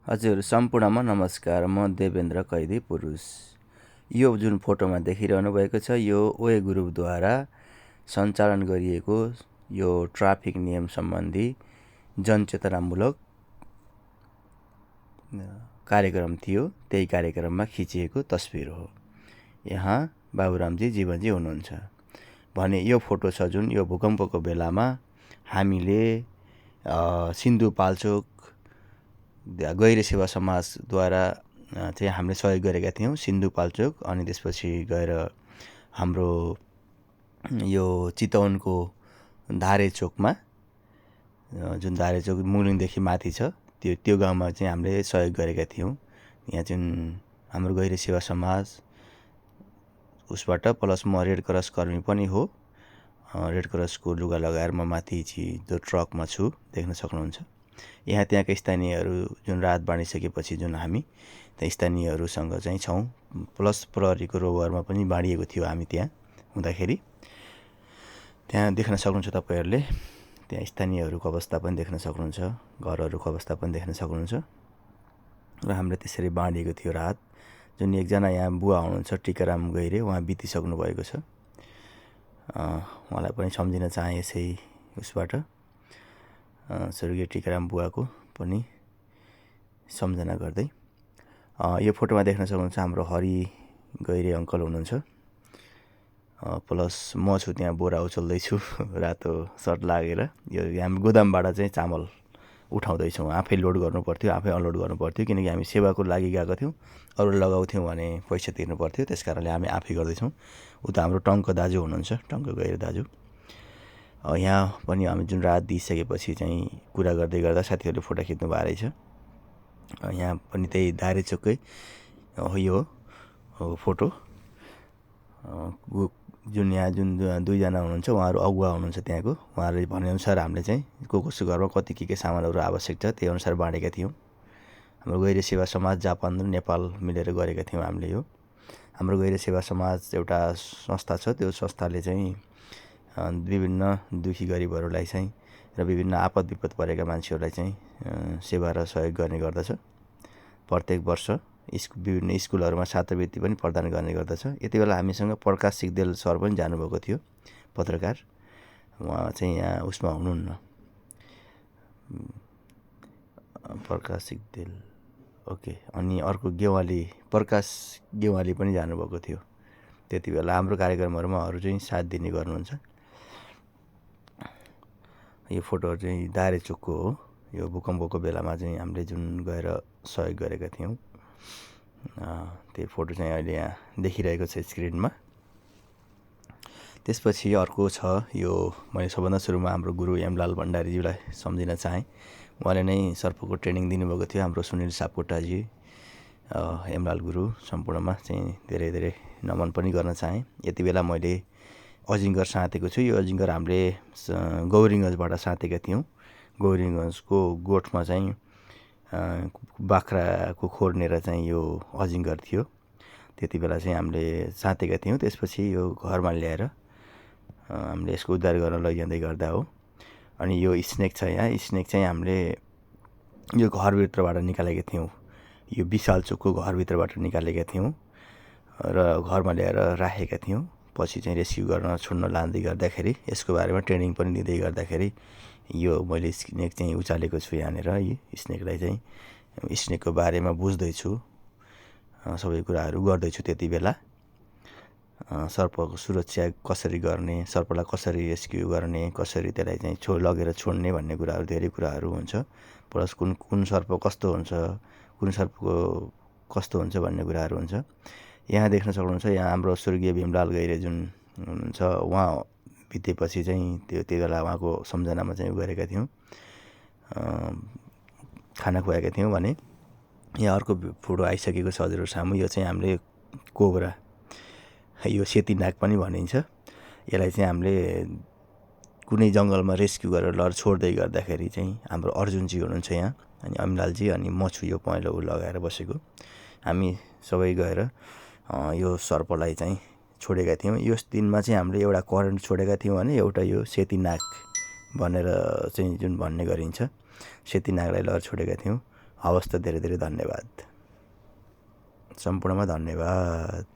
हजुर सम्पूर्णमा नमस्कार। म देवेन्द्र कैदी पुरुष। यो जुन फोटोमा देखिरहनु भएको छ यो ओए ग्रुपद्वारा सञ्चालन गरिएको यो ट्राफिक नियम सम्बन्धी जनचेतनामूलक कार्यक्रम थियो। त्यही कार्यक्रममा खिचिएको तस्बिर हो। यहाँ बाबुरामजी जीवनजी हुनुहुन्छ भने यो फोटो छ जुन यो भूकम्पको बेलामा हामीले सिन्धुपाल्चोक गैर सेवा समाजद्वारा चाहिँ हामीले सहयोग गरेका थियौँ सिन्धुपाल्चोक। अनि त्यसपछि गएर हाम्रो यो चितवनको धारेचोकमा जुन धारेचोक मुलिङदेखि माथि छ त्यो गाउँमा चाहिँ हामीले सहयोग गरेका थियौँ। यहाँ जुन हाम्रो गैर सेवा समाज उसबाट प्लस म रेड क्रस कर्मी पनि हो। रेड क्रसको लुगा लगाएर म माथि जो ट्रकमा छु देख्न सक्नुहुन्छ। यहाँ त्यहाँका स्थानीयहरू जुन रात बाँडिसकेपछि जुन हामी त्यहाँ स्थानीयहरूसँग चाहिँ छौँ। प्लस प्रहरीको रोबरमा पनि बाँडिएको थियो हामी त्यहाँ हुँदाखेरि। त्यहाँ देख्न सक्नुहुन्छ तपाईँहरूले, त्यहाँ स्थानीयहरूको अवस्था पनि देख्न सक्नुहुन्छ, घरहरूको अवस्था पनि देख्न सक्नुहुन्छ। र हामीले त्यसरी बाँडिएको थियो रात। जुन एकजना यहाँ बुवा हुनुहुन्छ टिकाराम गैरे, उहाँ बितिसक्नु भएको छ। उहाँलाई पनि सम्झिन चाहे यसै उसबाट स्वर्गीय टिकाराम बुवाको पनि सम्झना गर्दै। यो फोटोमा देख्न सक्नुहुन्छ हाम्रो हरि गैरे अङ्कल हुनुहुन्छ। प्लस म छु त्यहाँ बोरा उचल्दैछु रातो सर्ट लागेर। यो हामी गोदामबाट चाहिँ चामल उठाउँदैछौँ। आफै लोड गर्नु पर्थ्यो, आफै अनलोड गर्नु पर्थ्यो, किनकि हामी सेवाको लागि गएको थियौँ। अरू लगाउँथ्यौँ भने पैसा तिर्नु पर्थ्यो, त्यस कारणले हामी आफै गर्दैछौँ। उता हाम्रो टङ्क दाजु हुनुहुन्छ, टङ्क गैरे दाजु। यहाँ पनि हामी जुन रात दिइसकेपछि चाहिँ कुरा गर्दै गर्दा साथीहरूले फोटो खिच्नु भएको रहेछ। यहाँ पनि त्यही धारेचोककै यो फोटो। जुन यहाँ जुन दुईजना हुनुहुन्छ उहाँहरू अगुवा हुनुहुन्छ त्यहाँको। उहाँहरूले भनेअनुसार हामीले चाहिँ कसको घरमा कति के सामानहरू आवश्यक छ त्यही अनुसार बाँडेका थियौँ। हाम्रो गैर सेवा समाज जापान र नेपाल मिलेर गरेका थियौँ हामीले यो। हाम्रो गैर सेवा समाज एउटा संस्था छ। त्यो संस्थाले चाहिँ विभिन्न दुखी गरिबहरूलाई चाहिँ र विभिन्न आपद विपद परेका मान्छेहरूलाई चाहिँ सेवा र सहयोग गर्ने गर्दछ। प्रत्येक वर्ष विभिन्न स्कुलहरूमा छात्रवृत्ति पनि प्रदान गर्ने गर्दछ। यति बेला हामीसँग प्रकाश सिग्देल सर पनि जानुभएको थियो, पत्रकार। उहाँ चाहिँ यहाँ उसमा हुनुहुन्न, प्रकाश सिग्देल ओके। अनि अर्को गेवाली, प्रकाश गेवाली पनि जानुभएको थियो त्यति बेला। हाम्रो कार्यक्रमहरूमा अरू चाहिँ साथ दिने गर्नुहुन्छ। यो फोटोहरू चाहिँ दारेचोकको हो। यो भूकम्पको बेलामा चाहिँ हामीले जुन गएर सहयोग गरेका थियौँ त्यो फोटो चाहिँ अहिले यहाँ देखिरहेको छ स्क्रिनमा। त्यसपछि अर्को छ यो, मैले सबभन्दा सुरुमा हाम्रो गुरु एमलाल भण्डारीज्यूलाई सम्झिन चाहेँ। उहाँले नै सर्पको ट्रेनिङ दिनुभएको थियो। हाम्रो सुनिल सापकोटाजी, एमलाल गुरु सम्पूर्णमा चाहिँ धेरै धेरै नमन पनि गर्न चाहेँ। यति बेला मैले अजिङ्गर साँतेको छु। यो अजिङ्गर हामीले गौरीगञ्जबाट साँतेका थियौँ। गौरीगञ्जको गोठमा चाहिँ बाख्राको खोर्नेर चाहिँ यो अजिङ्गर थियो। त्यति बेला चाहिँ हामीले साँतेका थियौँ। त्यसपछि यो घरमा ल्याएर हामीले यसको उद्धार गर्न लैजाँदै गर्दा हो। अनि यो स्नेक छ यहाँ। स्नेक चाहिँ हामीले यो घरभित्रबाट निकालेका थियौँ। यो विशालचोकको घरभित्रबाट निकालेका थियौँ र घरमा ल्याएर राखेका थियौँ। पछि चाहिँ रेस्क्यु गर्न छोड्न लाँदै गर्दाखेरि यसको बारेमा ट्रेनिङ पनि दिँदै गर्दाखेरि यो मैले स्नेक चाहिँ उचालेको छु यहाँनिर। यो स्नेकलाई चाहिँ स्नेकको बारेमा बुझ्दैछु, सबै कुराहरू गर्दैछु। त्यति बेला सर्पको सुरक्षा कसरी गर्ने, सर्पलाई कसरी रेस्क्यु गर्ने, कसरी त्यसलाई चाहिँ लगेर छोड्ने भन्ने कुराहरू, धेरै कुराहरू हुन्छ। प्लस कुन सर्प कस्तो हुन्छ, कुन सर्पको कस्तो हुन्छ भन्ने कुराहरू हुन्छ। यहाँ देख्न सक्नुहुन्छ, यहाँ हाम्रो स्वर्गीय भीमलाल गैरे जुन हुनुहुन्छ, उहाँ बितेपछि चाहिँ त्यो बेला उहाँको सम्झनामा चाहिँ गरेका थियौँ, खाना खुवाएका थियौँ भने। यहाँ अर्को फोटो आइसकेको छ हजुरहरू सामु। यो चाहिँ हामीले कोब्रा, यो सेती नाग पनि भनिन्छ। यसलाई चाहिँ हामीले कुनै जङ्गलमा रेस्क्यु गरेर लर छोड्दै गर्दाखेरि चाहिँ हाम्रो अर्जुनजी हुनुहुन्छ यहाँ, अनि अमिलालजी, अनि म छु यो पहेँलो लगाएर बसेको। हामी सबै गएर यो सर्पलाई चाहिँ छोडेका थियौँ। यस दिनमा चाहिँ हामीले एउटा करेन्ट छोडेका थियौँ भने एउटा यो सेती नाग भनेर चाहिँ जुन भन्ने गरिन्छ, सेती नागलाई लर छोडेका थियौँ। हवस् त धेरै धेरै धन्यवाद, सम्पूर्णमा धन्यवाद।